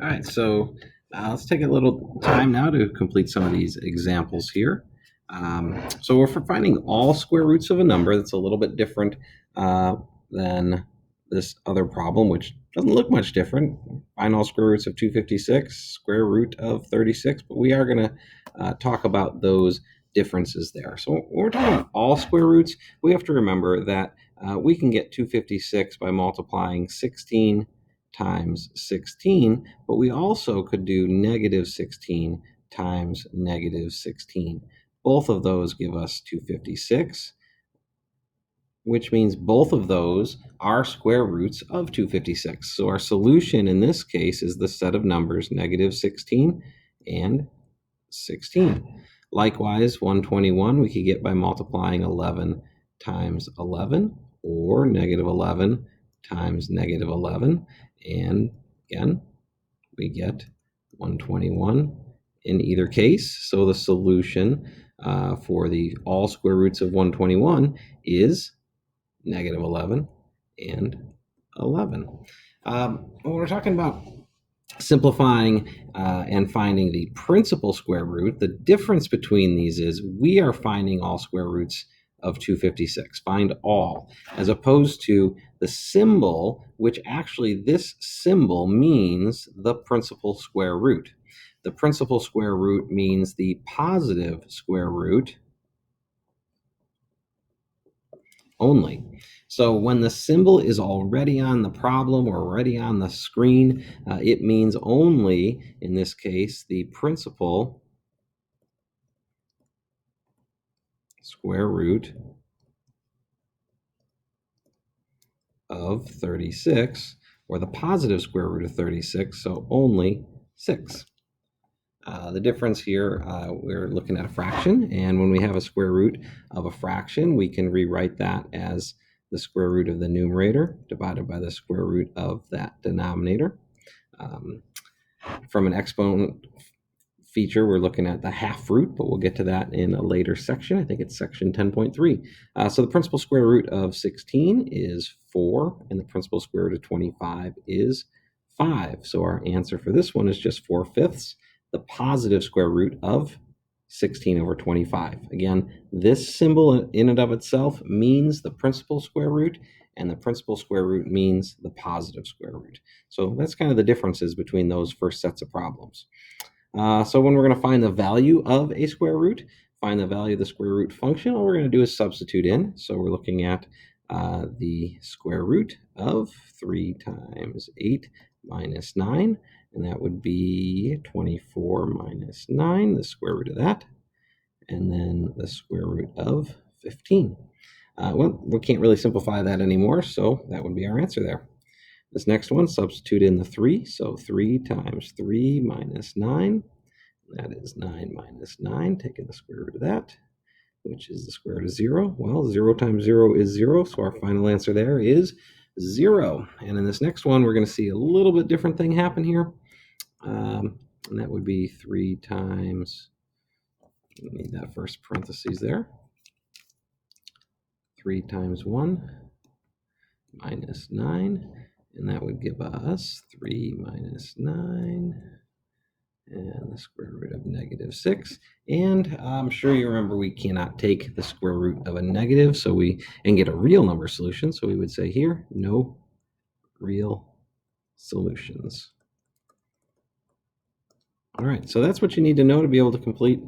All right, so let's take a little time now to complete some of these examples here. So we're for finding all square roots of a number. That's a little bit different than this other problem, which doesn't look much different. Find all square roots of 256, square root of 36, but we are going to talk about those differences there. So when we're talking about all square roots, we have to remember that we can get 256 by multiplying 16 times 16, but we also could do negative 16 times negative 16. Both of those give us 256, which means both of those are square roots of 256. So our solution in this case is the set of numbers negative 16 and 16. Likewise, 121 we could get by multiplying 11 times 11, or negative 11 times negative 11. And again, we get 121 in either case. So the solution for the all square roots of 121 is negative 11 and 11. When we're talking about simplifying and finding the principal square root, the difference between these is we are finding all square roots of 256, find all, as opposed to the symbol, which actually this symbol means the principal square root. The principal square root means the positive square root only. So when the symbol is already on the problem or already on the screen, it means only, in this case, the principal square root of 36, or the positive square root of 36, so only 6. The difference here, we're looking at a fraction, and when we have a square root of a fraction, we can rewrite that as the square root of the numerator divided by the square root of that denominator. From an exponent feature, we're looking at the half root, but we'll get to that in a later section. I think it's section 10.3. So the principal square root of 16 is 4, and the principal square root of 25 is 5. So our answer for this one is just 4/5, the positive square root of 16 over 25. Again, this symbol in and of itself means the principal square root, and the principal square root means the positive square root. So that's kind of the differences between those first sets of problems. So when we're going to find the value of a square root, find the value of the square root function, all we're going to do is substitute in. So we're looking at the square root of 3 times 8 minus 9, and that would be 24 minus 9, the square root of that, and then the square root of 15. Well, we can't really simplify that anymore, so that would be our answer there. This next one, substitute in the 3, so 3 times 3 minus 9, that is 9 minus 9, taking the square root of that, which is the square root of 0. Well, 0 times 0 is 0, so our final answer there is 0. And in this next one, we're going to see a little bit different thing happen here, and that would be 3 times, we need that first parentheses there, 3 times 1 minus 9, and that would give us 3 minus 9, and the square root of negative 6. And I'm sure you remember we cannot take the square root of a negative and get a real number solution. So we would say here, no real solutions. All right, so that's what you need to know to be able to complete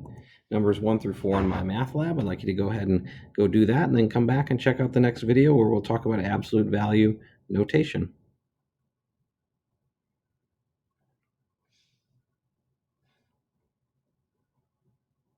numbers 1 through 4 in my math lab. I'd like you to go ahead and go do that, and then come back and check out the next video where we'll talk about absolute value notation.